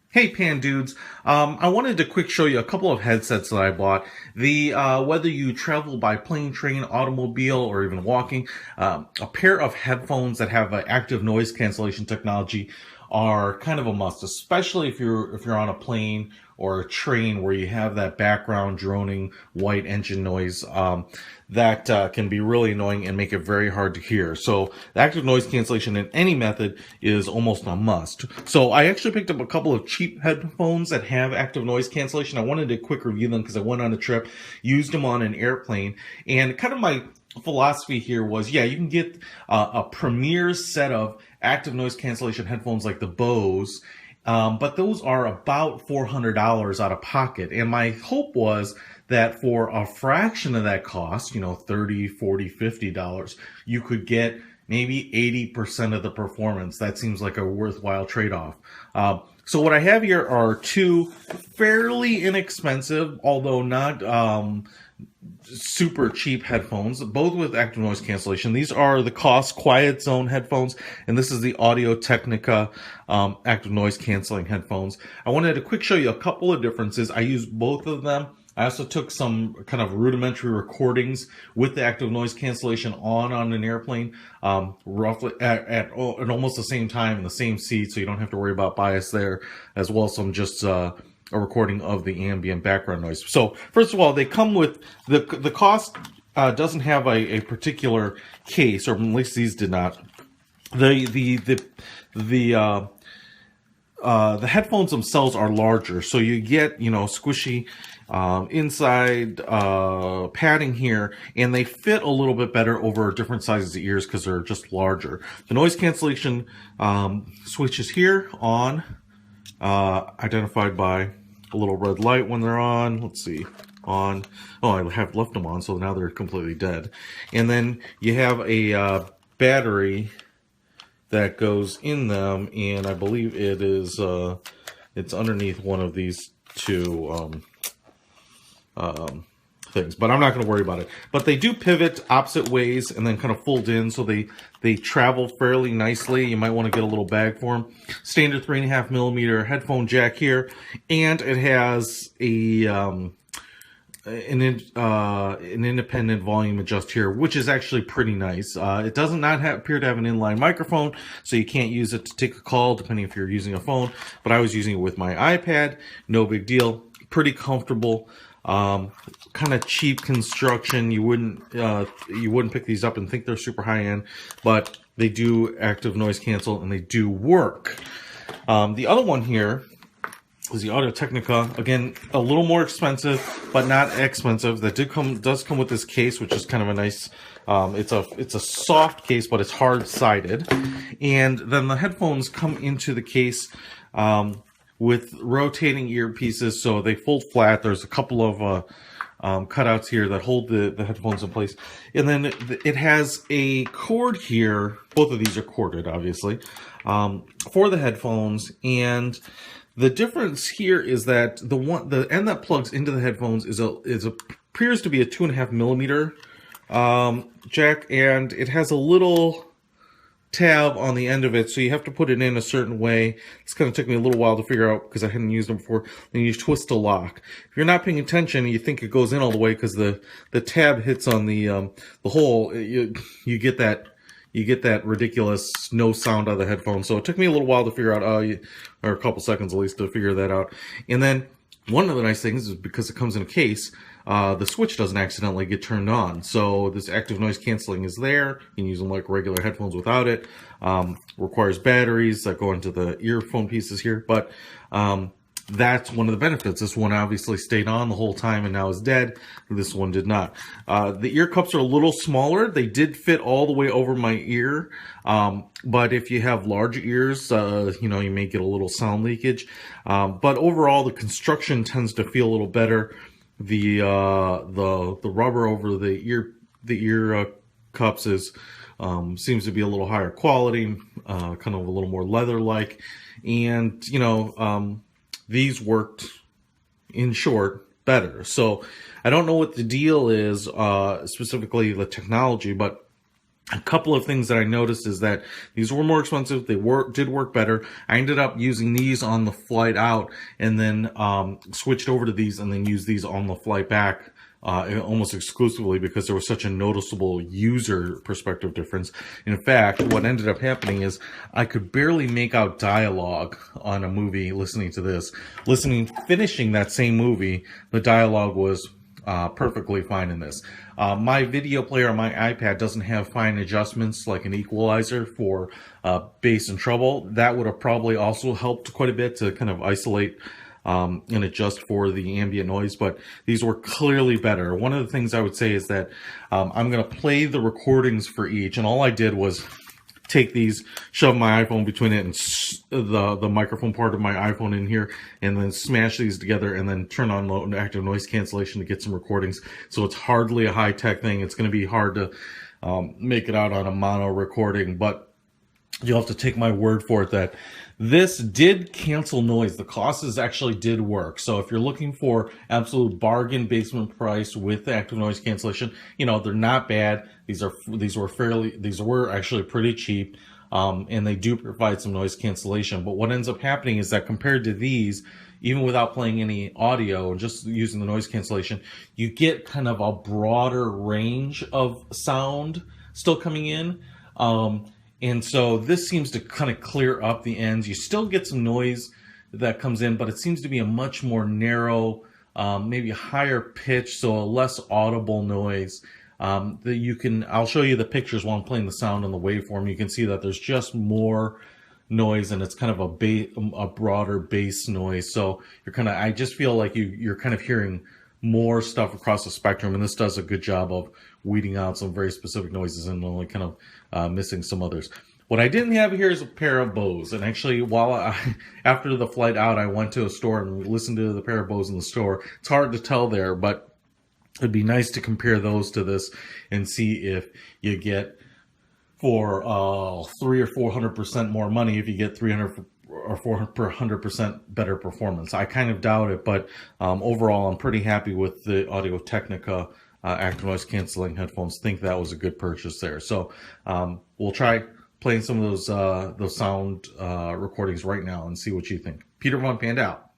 Hey Pan Dudes, I wanted to quick show you a couple of headsets that I bought. Whether you travel by plane, train, automobile, or even walking, a pair of headphones that have active noise cancellation technology are kind of a must, especially if you're on a plane or a train where you have that background droning white engine noise that can be really annoying and make it very hard to hear. So active noise cancellation in any method is almost a must. So I actually picked up a couple of cheap headphones that have active noise cancellation. I wanted to quick review them because I went on a trip, used them on an airplane, and kind of my philosophy here was, yeah, you can get a premier set of active noise cancellation headphones like the Bose, but those are about $400 out of pocket. And my hope was that for a fraction of that cost, $30, $40, $50, you could get maybe 80% of the performance. That seems like a worthwhile trade-off. So what I have here are two fairly inexpensive, although not super cheap headphones, both with active noise cancellation. These are the Koss Quiet Zone headphones, and this is the Audio Technica active noise canceling headphones. I wanted to quick show you a couple of differences. I used both of them. I also took some kind of rudimentary recordings with the active noise cancellation on an airplane, roughly at almost the same time in the same seat, so you don't have to worry about bias there, as well as some just a recording of the ambient background noise. So first of all, they come with the Koss doesn't have a particular case, or at least these did not. The headphones themselves are larger, so you get squishy inside padding here, and they fit a little bit better over different sizes of ears because they're just larger. The noise cancellation switch is here on, identified by a little red light when they're on. Let's see, on. Oh, I have left them on, so now they're completely dead. And then you have a battery that goes in them, and I believe it is it's underneath one of these two things, but I'm not going to worry about it. But they do pivot opposite ways and then kind of fold in, so they travel fairly nicely. You might want to get a little bag for them. Standard 3.5 millimeter headphone jack here, and it has an independent volume adjust here, which is actually pretty nice. It does not appear to have an inline microphone, so you can't use it to take a call, depending if you're using a phone. But I was using it with my iPad. No big deal. Pretty comfortable. Kind of cheap construction. You wouldn't pick these up and think they're super high end, but they do active noise cancel and they do work. The other one here is the Audio Technica. Again, a little more expensive, but not expensive. That does come with this case, which is kind of a nice. It's a soft case, but it's hard sided. And then the headphones come into the case with rotating earpieces, so they fold flat. There's a couple of cutouts here that hold the headphones in place. And then it has a cord here. Both of these are corded, obviously, for the headphones. And the difference here is that the end that plugs into the headphones appears to be a 2.5 millimeter jack, and it has a little tab on the end of it, so you have to put it in a certain way. It's kind of took me a little while to figure out because I hadn't used them before. Then you twist to lock. If you're not paying attention, you think it goes in all the way because the tab hits on the hole. You get that ridiculous no sound out of the headphones. So it took me a little while to figure out, or a couple seconds at least to figure that out. And then one of the nice things is because it comes in a case, the switch doesn't accidentally get turned on. So this active noise canceling is there. You can use them like regular headphones without it. Requires batteries that go into the earphone pieces here. But that's one of the benefits. This one obviously stayed on the whole time and now is dead. This one did not. The ear cups are a little smaller. They did fit all the way over my ear. But if you have large ears, you may get a little sound leakage. But overall, the construction tends to feel a little better. The rubber over the ear cups seems to be a little higher quality, kind of a little more leather-like, and these worked, in short, better. So I don't know what the deal is, specifically the technology, but A couple of things that I noticed is that these were more expensive. They did work better. I ended up using these on the flight out, and then switched over to these, and then used these on the flight back almost exclusively because there was such a noticeable user perspective difference. In fact, what ended up happening is I could barely make out dialogue on a movie listening to this. Finishing that same movie, the dialogue was perfectly fine in this. My video player on my iPad doesn't have fine adjustments like an equalizer for bass and treble. That would have probably also helped quite a bit to kind of isolate and adjust for the ambient noise, but these were clearly better. One of the things I would say is that I'm going to play the recordings for each, and all I did was take these, shove my iPhone between it and the microphone part of my iPhone in here, and then smash these together, and then turn on active noise cancellation to get some recordings. So it's hardly a high-tech thing. It's going to be hard to make it out on a mono recording, but you'll have to take my word for it that this did cancel noise. The classes actually did work. So if you're looking for absolute bargain basement price with active noise cancellation, you know, they're not bad. These were actually pretty cheap. And they do provide some noise cancellation. But what ends up happening is that compared to these, even without playing any audio and just using the noise cancellation, you get kind of a broader range of sound still coming in. And so this seems to kind of clear up the ends. You still get some noise that comes in, but it seems to be a much more narrow, maybe higher pitch, so a less audible noise. That you can, I'll show you the pictures while I'm playing the sound on the waveform. You can see that there's just more noise, and it's kind of a broader bass noise. So you're kind of, I just feel like you're kind of hearing more stuff across the spectrum, and this does a good job of weeding out some very specific noises and only kind of missing some others. What I didn't have here is a pair of Bose, and actually after the flight out, I went to a store and listened to the pair of Bose in the store. It's hard to tell there, but it'd be nice to compare those to this and see if you get for 300 or 400% more money if you get 300 or 400% better performance. I kind of doubt it, but overall, I'm pretty happy with the Audio-Technica active noise canceling headphones. Think that was a good purchase there. So we'll try playing some of those sound recordings right now and see what you think. Peter Von Pand out.